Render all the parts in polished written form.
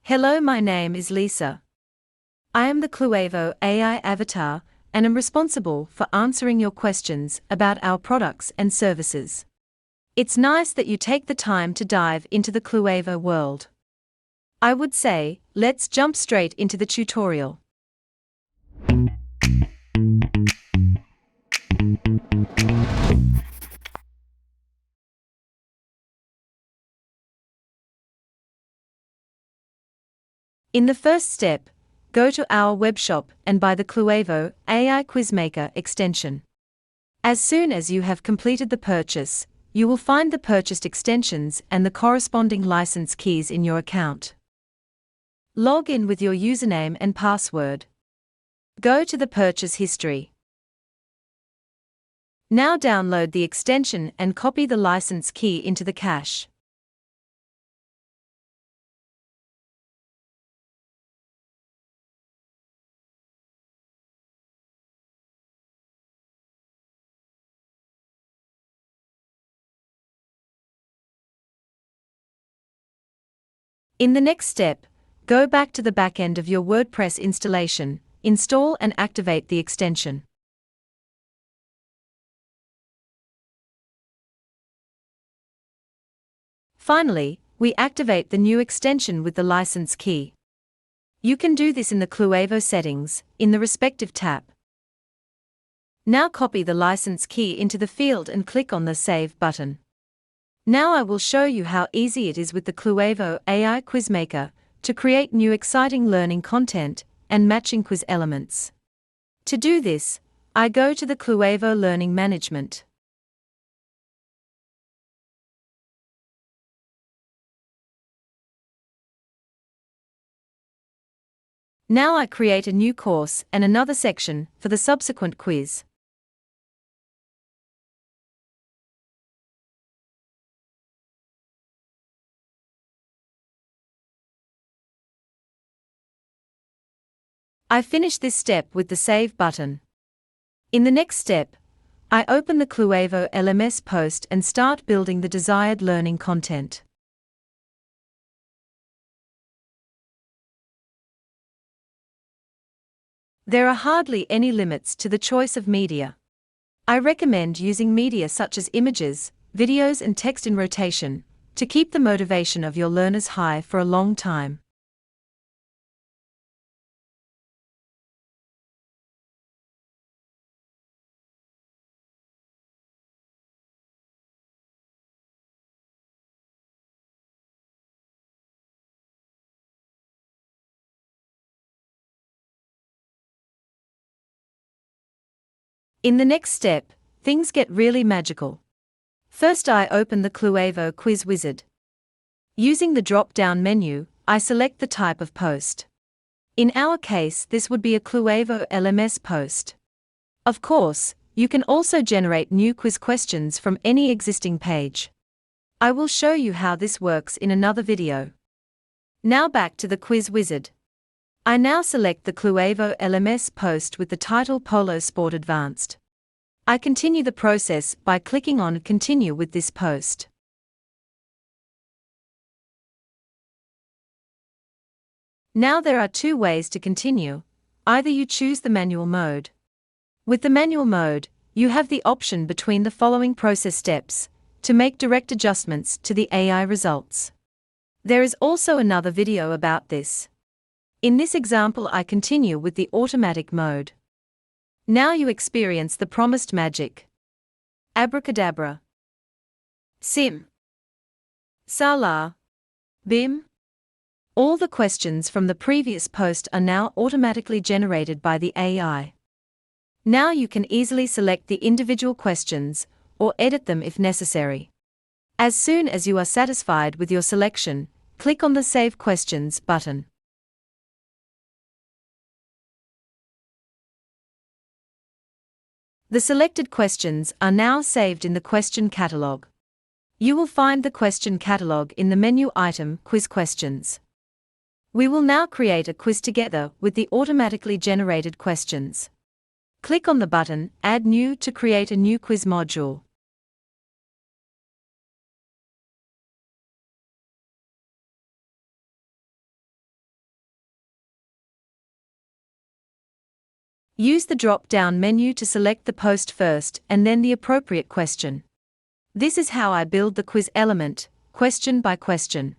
Hello, my name is Lisa. I am the CLUEVO AI avatar and am responsible for answering your questions about our products and services. It's nice that you take the time to dive into the CLUEVO world. I would say, let's jump straight into the tutorial. In the first step, go to our webshop and buy the CLUEVO AI Quizmaker extension. As soon as you have completed the purchase, you will find the purchased extensions and the corresponding license keys in your account. Log in with your username and password. Go to the purchase history. Now download the extension and copy the license key into the cache. In the next step, go back to the backend of your WordPress installation, install and activate the extension. Finally, we activate the new extension with the license key. You can do this in the CLUEVO settings, in the respective tab. Now copy the license key into the field and click on the Save button. Now I will show you how easy it is with the CLUEVO AI Quizmaker to create new exciting learning content and matching quiz elements. To do this, I go to the CLUEVO Learning Management. Now I create a new course and another section for the subsequent quiz. I finish this step with the Save button. In the next step, I open the CLUEVO LMS Post and start building the desired learning content. There are hardly any limits to the choice of media. I recommend using media such as images, videos and text in rotation to keep the motivation of your learners high for a long time. In the next step, things get really magical. First, I open the CLUEVO Quiz Wizard. Using the drop-down menu, I select the type of post. In our case, this would be a CLUEVO LMS post. Of course, you can also generate new quiz questions from any existing page. I will show you how this works in another video. Now back to the Quiz Wizard. I now select the CLUEVO LMS post with the title Polo Sport Advanced. I continue the process by clicking on Continue with this post. Now there are two ways to continue. Either you choose the manual mode. With the manual mode, you have the option between the following process steps to make direct adjustments to the AI results. There is also another video about this. In this example, I continue with the automatic mode. Now you experience the promised magic. Abracadabra. Sim. Salah. Bim. All the questions from the previous post are now automatically generated by the AI. Now you can easily select the individual questions or edit them if necessary. As soon as you are satisfied with your selection, click on the Save Questions button. The selected questions are now saved in the question catalog. You will find the question catalog in the menu item Quiz Questions. We will now create a quiz together with the automatically generated questions. Click on the button Add New to create a new quiz module. Use the drop-down menu to select the post first and then the appropriate question. This is how I build the quiz element, question by question.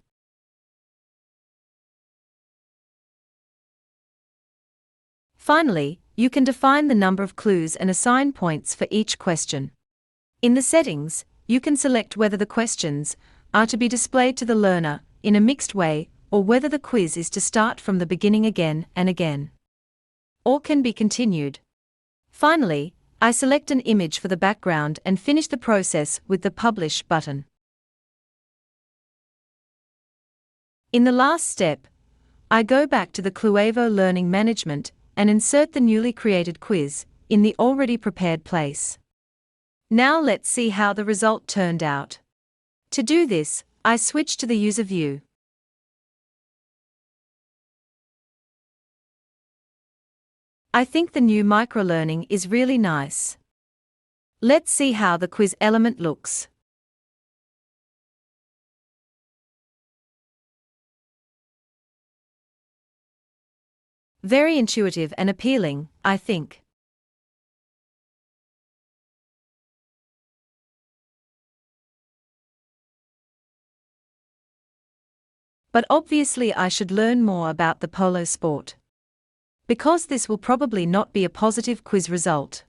Finally, you can define the number of clues and assign points for each question. In the settings, you can select whether the questions are to be displayed to the learner in a mixed way or whether the quiz is to start from the beginning again and again, or can be continued. Finally, I select an image for the background and finish the process with the Publish button. In the last step, I go back to the CLUEVO Learning Management and insert the newly created quiz in the already prepared place. Now let's see how the result turned out. To do this, I switch to the user view. I think the new microlearning is really nice. Let's see how the quiz element looks. Very intuitive and appealing, I think. But obviously I should learn more about the polo sport, because this will probably not be a positive quiz result.